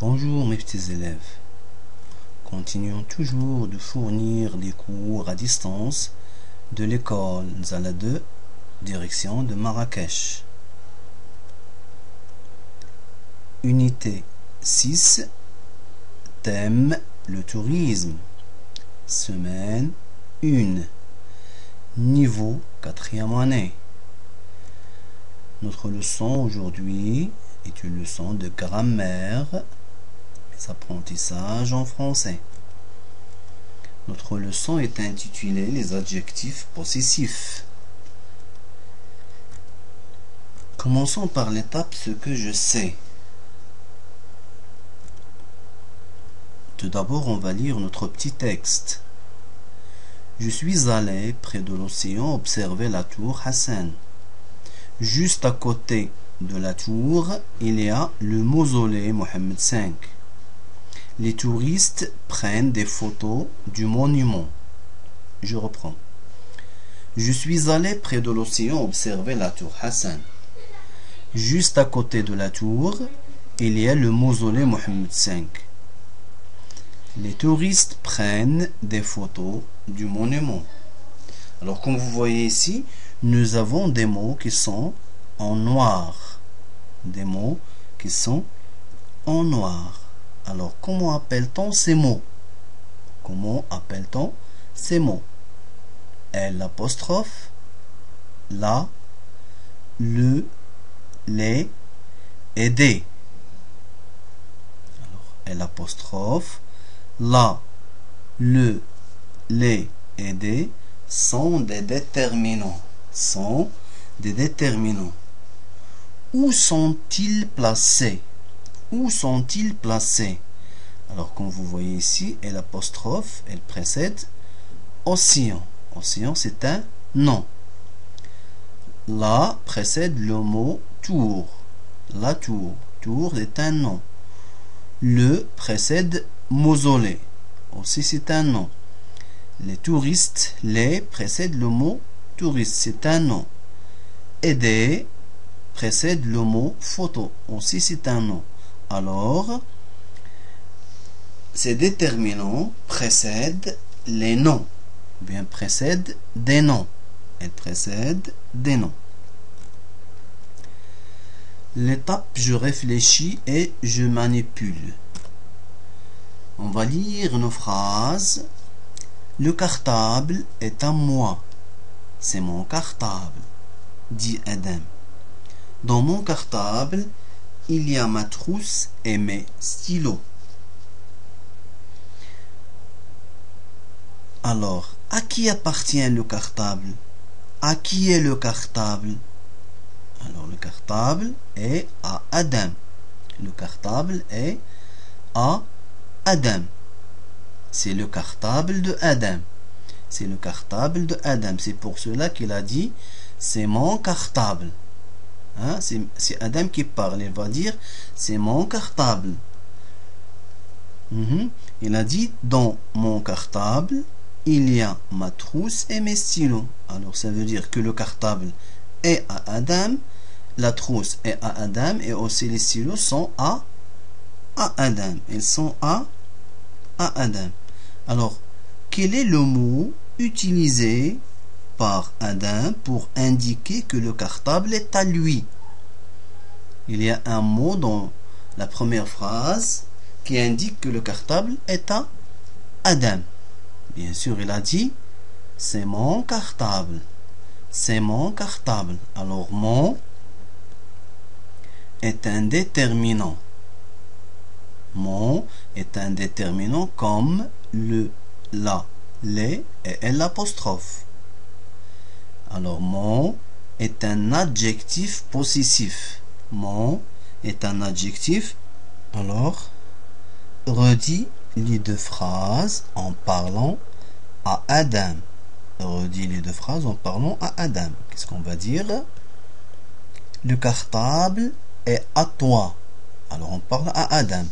Bonjour mes petits élèves. Continuons toujours de fournir des cours à distance de l'école Zala 2, direction de Marrakech. Unité 6, thème le tourisme. Semaine 1, niveau 4e année. Notre leçon aujourd'hui est une leçon de grammaire, les apprentissages en français. Notre leçon est intitulée les adjectifs possessifs. Commençons par l'étape ce que je sais. Tout d'abord, on va lire notre petit texte. Je suis allé près de l'océan observer la tour Hassan. Juste à côté de la tour, il y a le mausolée Mohammed V. Les touristes prennent des photos du monument. Je reprends. Je suis allé près de l'océan observer la tour Hassan. Juste à côté de la tour, il y a le mausolée Mohammed V. Les touristes prennent des photos du monument. Alors, comme vous voyez ici, nous avons des mots qui sont en noir. Des mots qui sont en noir. Alors, comment appelle-t-on ces mots? Comment appelle-t-on ces mots? L apostrophe, la, le, les et des. Alors, L apostrophe, la, le, les et des sont des déterminants. Sont des déterminants. Où sont-ils placés? Où sont-ils placés? Alors, comme vous voyez ici, l'apostrophe, elle précède océan. Océan, c'est un nom. La précède le mot tour. La tour. Tour est un nom. Le précède mausolée. Aussi, c'est un nom. Les touristes, les précède le mot touriste, c'est un nom. Aider précède le mot photo, aussi c'est un nom. Alors, ces déterminants précèdent les noms, ou bien précèdent des noms. Elles précèdent des noms. L'étape je réfléchis et je manipule. On va lire nos phrases. Le cartable est à moi. C'est mon cartable, dit Adam. Dans mon cartable, il y a ma trousse et mes stylos. Alors, à qui appartient le cartable? À qui est le cartable? Alors, le cartable est à Adam. Le cartable est à Adam. C'est le cartable de Adam. C'est le cartable de Adam. C'est pour cela qu'il a dit c'est mon cartable. Hein? C'est Adam qui parle. Il va dire c'est mon cartable. Il a dit dans mon cartable, il y a ma trousse et mes stylos. Alors ça veut dire que le cartable est à Adam, la trousse est à Adam et aussi les stylos sont à Adam. Ils sont à Adam. Alors, quel est le mot utilisé par Adam pour indiquer que le cartable est à lui? Il y a un mot dans la première phrase qui indique que le cartable est à Adam. Bien sûr, il a dit c'est mon cartable. C'est mon cartable. Alors, mon est un déterminant. Mon est un déterminant comme le, la, les et l'apostrophe. Alors, mon est un adjectif possessif. Mon est un adjectif. Alors, redis les deux phrases en parlant à Adam. Redis les deux phrases en parlant à Adam. Qu'est-ce qu'on va dire? Le cartable est à toi. Alors, on parle à Adam.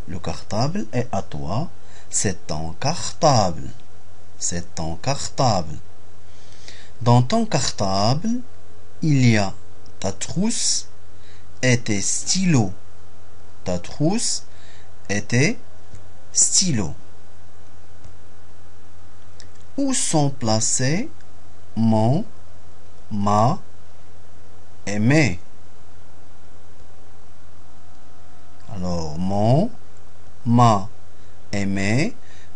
Le cartable est à toi. C'est ton cartable. C'est ton cartable. Dans ton cartable, il y a ta trousse et tes stylos. Ta trousse était stylo. Où sont placés mon, ma et mes? Alors, mon, ma et mes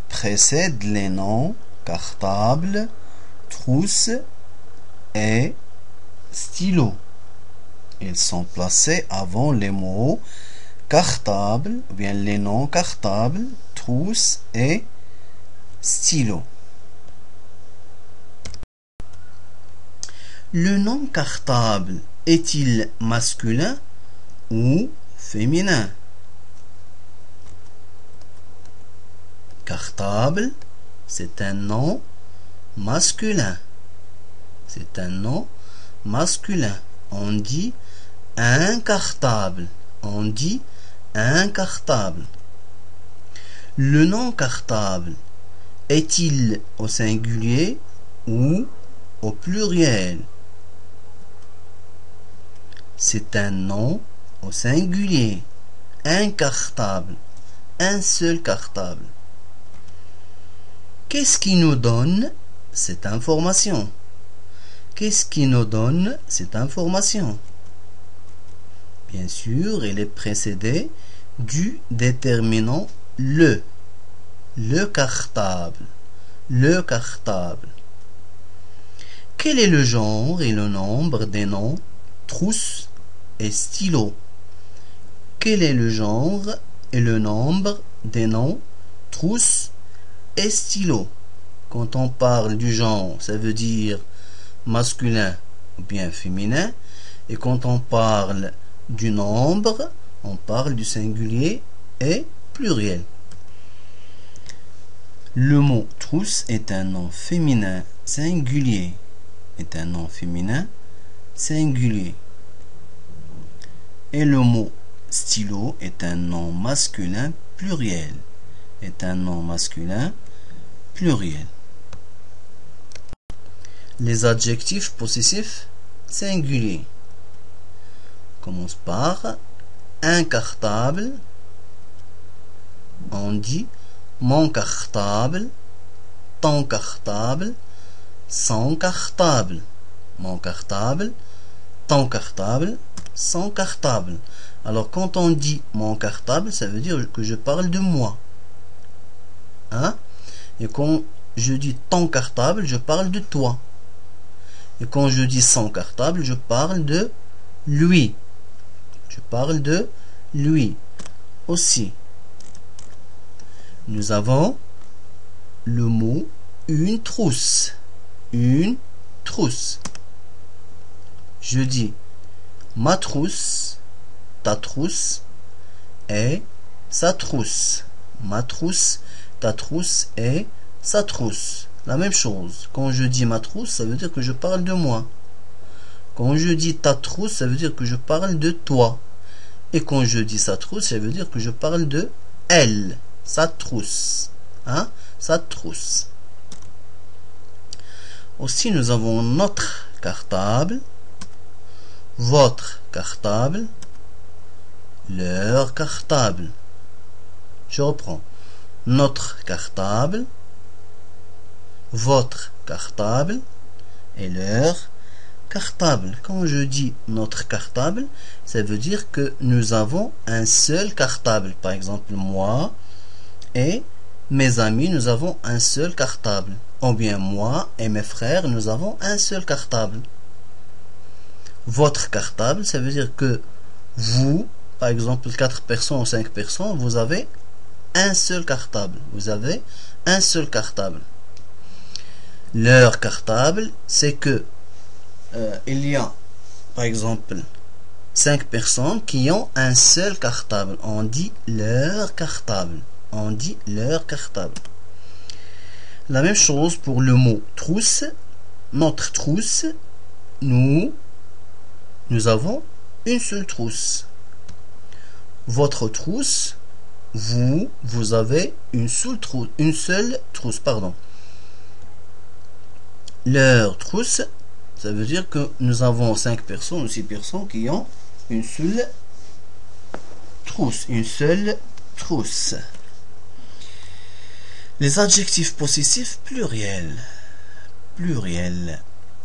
précèdent les noms cartable, trousse et stylo. Ils sont placés avant les mots cartable, ou bien les noms cartable, trousse et stylo. Le nom cartable est-il masculin ou féminin? Cartable, c'est un nom masculin. C'est un nom masculin. On dit un cartable. On dit un cartable. Le nom cartable est-il au singulier ou au pluriel? C'est un nom au singulier. Un cartable. Un seul cartable. Qu'est-ce qui nous donne cette information? Qu'est-ce qui nous donne cette information? Bien sûr, elle est précédée du déterminant le. Le cartable. Le cartable. Quel est le genre et le nombre des noms trousse et stylo? Quel est le genre et le nombre des noms trousse et stylo? Quand on parle du genre, ça veut dire masculin ou bien féminin. Et quand on parle du nombre, on parle du singulier et pluriel. Le mot trousse est un nom féminin singulier. Est un nom féminin singulier. Et le mot stylo est un nom masculin pluriel. Est un nom masculin pluriel. Les adjectifs possessifs singuliers. Commence par un cartable. On dit mon cartable, ton cartable, son cartable. Mon cartable, ton cartable, son cartable. Alors quand on dit mon cartable, ça veut dire que je parle de moi. Hein? Et quand je dis ton cartable, je parle de toi. Et quand je dis son cartable, je parle de lui. Je parle de lui aussi. Nous avons le mot une trousse. Une trousse. Je dis ma trousse, ta trousse et sa trousse. Ma trousse, ta trousse et sa trousse. La même chose. Quand je dis ma trousse, ça veut dire que je parle de moi. Quand je dis ta trousse, ça veut dire que je parle de toi. Et quand je dis sa trousse, ça veut dire que je parle de elle. Sa trousse. Hein? Sa trousse. Aussi, nous avons notre cartable, votre cartable, leur cartable. Je reprends. Notre cartable, votre cartable et leur cartable. Quand je dis notre cartable, ça veut dire que nous avons un seul cartable. Par exemple, moi et mes amis, nous avons un seul cartable. Ou bien moi et mes frères, nous avons un seul cartable. Votre cartable, ça veut dire que vous, par exemple 4 personnes ou 5 personnes, vous avez un seul cartable. Vous avez un seul cartable. Leur cartable, c'est que il y a, par exemple, 5 personnes qui ont un seul cartable. On dit leur cartable. On dit leur cartable. La même chose pour le mot trousse. Notre trousse, nous avons une seule trousse. Votre trousse, vous avez une seule trousse, pardon. Leur trousse, ça veut dire que nous avons 5 personnes ou 6 personnes qui ont une seule trousse, une seule trousse. Les adjectifs possessifs pluriels. Pluriel.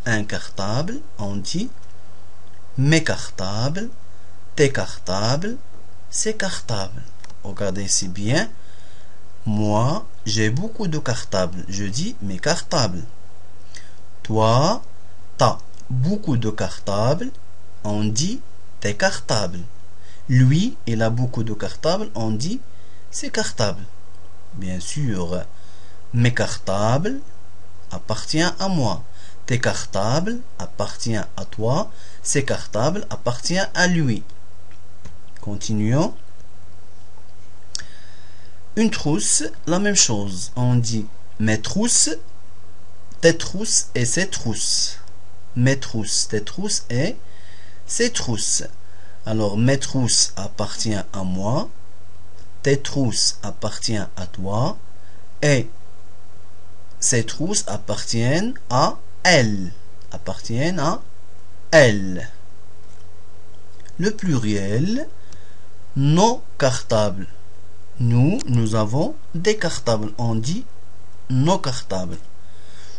Un cartable, on dit mes cartables, tes cartables, ses cartables. Regardez ici bien. Moi, j'ai beaucoup de cartables. Je dis mes cartables. Toi, t'as beaucoup de cartables. On dit tes cartables. Lui, il a beaucoup de cartables. On dit ses cartables. Bien sûr, mes cartables appartiennent à moi. Tes cartables appartiennent à toi. Ses cartables appartiennent à lui. Continuons. Une trousse, la même chose. On dit mes trousses, tes trousses et ses trousses. Mes trousses, tes trousses et ses trousses. Alors, mes trousses appartiennent à moi. Tes trousses appartiennent à toi. Et ces trousses appartiennent à elle. Appartiennent à elle. Le pluriel, nos cartables. Nous avons des cartables. On dit nos cartables.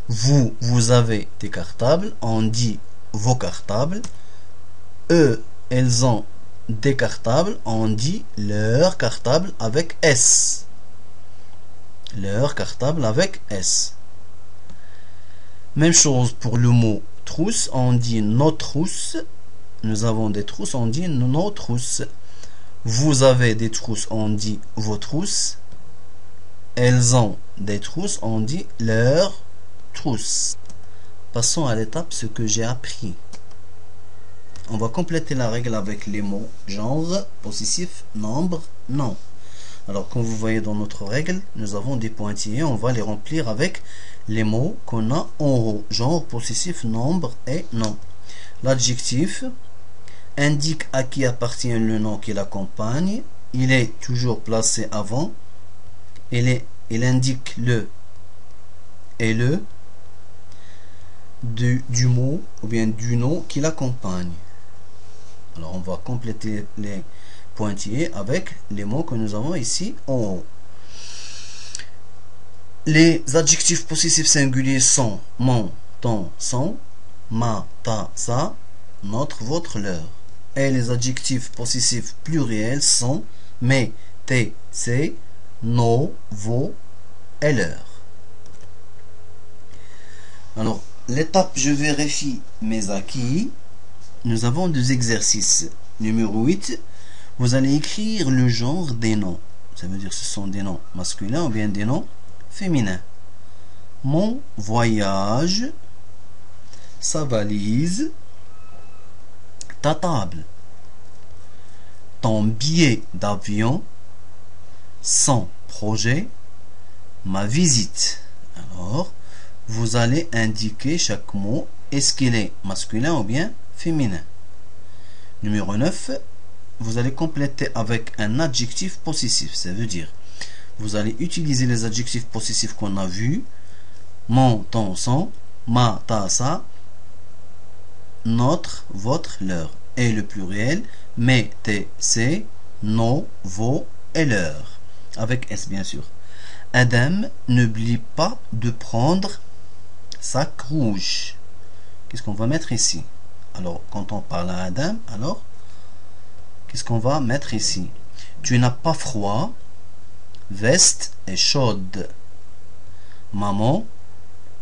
Vous avez des cartables. On dit vos cartables. Eux, elles ont des cartables. On dit leur cartable avec S. Leur cartable avec S. Même chose pour le mot trousse. On dit nos trousses. Nous avons des trousses. On dit nos trousses. Vous avez des trousses, on dit vos trousses. Elles ont des trousses, on dit leurs trousses. Passons à l'étape ce que j'ai appris. On va compléter la règle avec les mots genre, possessif, nombre, nom. Alors comme vous voyez dans notre règle, nous avons des pointillés, on va les remplir avec les mots qu'on a en haut. Genre, possessif, nombre et nom. L'adjectif indique à qui appartient le nom qui l'accompagne. Il est toujours placé avant. Il indique le et le du mot ou bien du nom qui l'accompagne. Alors on va compléter les pointillés avec les mots que nous avons ici en haut. Les adjectifs possessifs singuliers sont mon, ton, son, ma, ta, sa, notre, votre, leur. Et les adjectifs possessifs pluriels sont mes, tes, ses, nos, vos et leurs. Alors, l'étape je vérifie mes acquis. Nous avons deux exercices. Numéro 8, vous allez écrire le genre des noms. Ça veut dire que ce sont des noms masculins ou bien des noms féminins. Mon voyage, sa valise, ta table, ton billet d'avion, son projet, ma visite. Alors, vous allez indiquer chaque mot, est-ce qu'il est masculin ou bien féminin. Numéro 9, vous allez compléter avec un adjectif possessif. Ça veut dire, vous allez utiliser les adjectifs possessifs qu'on a vus, mon, ton, son, ma, ta, sa, notre, votre, leur. Et le pluriel, mes, tes, ses, nos, vos et leurs. Avec S bien sûr. Adam n'oublie pas de prendre sac rouge. Qu'est-ce qu'on va mettre ici? Alors, quand on parle à Adam, alors, qu'est-ce qu'on va mettre ici? Tu n'as pas froid. Veste est chaude. Maman,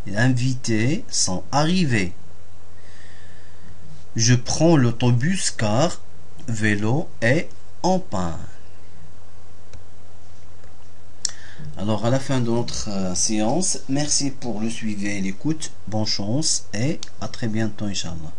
les invités sont arrivés. Je prends l'autobus car vélo est en panne. Alors à la fin de notre séance, merci pour le suivi et l'écoute. Bonne chance et à très bientôt, Inch'Allah.